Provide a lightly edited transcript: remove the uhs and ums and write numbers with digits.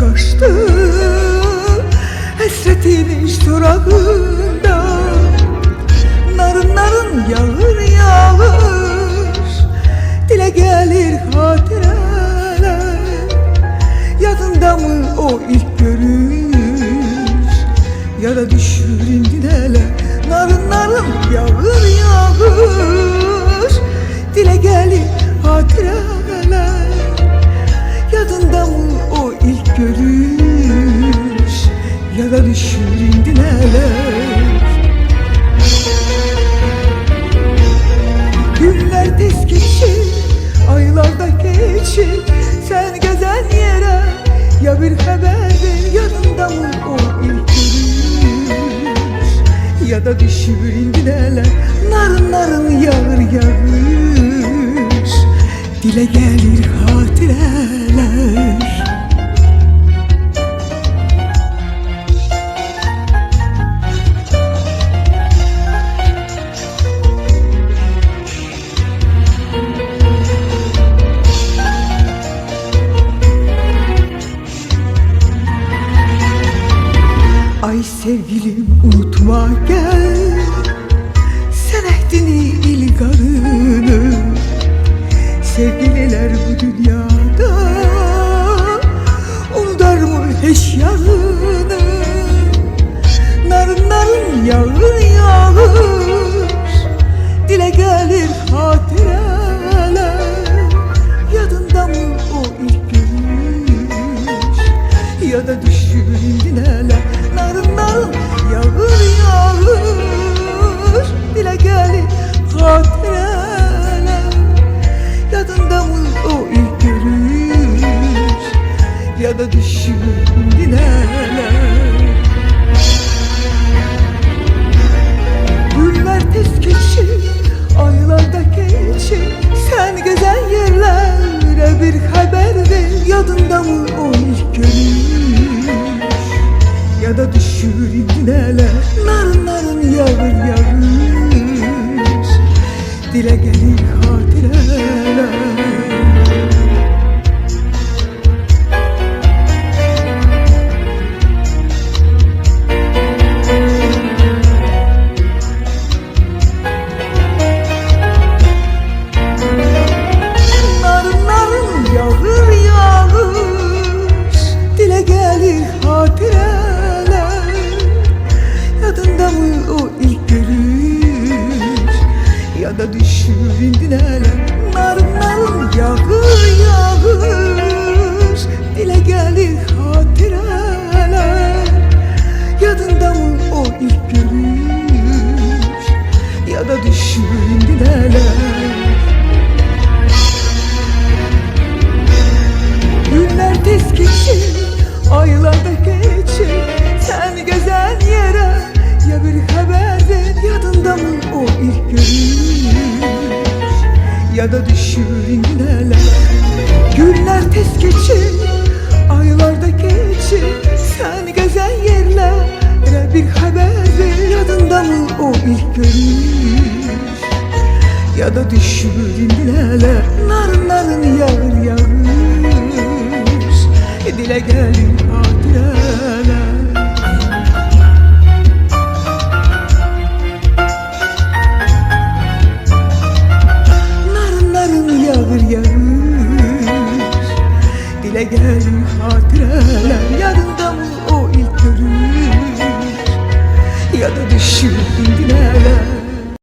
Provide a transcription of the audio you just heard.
kaçtı hasretinin sorağında. Narın narın yağır yağır, dile gelir hatireler. Yadında mı o ilk görüş, ya da düşür indineler. Narın narın yağır yağır, dile gelir hatireler. Yadında mı o ilk görüş, ya da düşür indineler. Günler tez geçir, aylar da geçir, sen gezen yere ya bir haber ver. Yadında mı o ilk görüş, ya da düşür indineler. Narın narın yağır yağır, dile gelir hatireler. Ay sevgilim unutma gel, sen ehdini ilgarını. Sevgililer bu dünyada unutar mı hiç yarını? Narın narın yağır yağır, dile gelir hatireler. Yadında mı o ilk görüş, ya da düşür indineler. Narın narın yağır yağır, dile gelir hatireler. Yadında mı o ilk görüş, ya da düşür indineler. Günler tez geçir, aylar da geçir, sen gezen yerlere bir haber ver. Yadında mı o ilk görüş, ya da düşür indineler. Narın narın yağır yağır, dile gelir hatireler. Narın narın yağır yağır, dile gelir hatireler. Yadında mı o ilk görüş, ya da düşür indineler. Narın narın yağır yağır, dile gelir hatireler. Yadında mı o ilk görüş, ya da düşür indineler. Günler tez geçir, aylar da geçir, sen gezen yere ya bir haber ver. Yadında mı o ilk görüş, ya da düşür indineler. Günler tez geçir, aylar da geçir, sen gezen yerlere bir haber ver. Yadında mı o ilk görüş, ya da düşür indineler. Narın narın yağır yağır, dile gelir hatireler. Narın narın yağır yağır, dile gelir hatireler. Yadında mı o ilk görüş, ya da düşür indineler.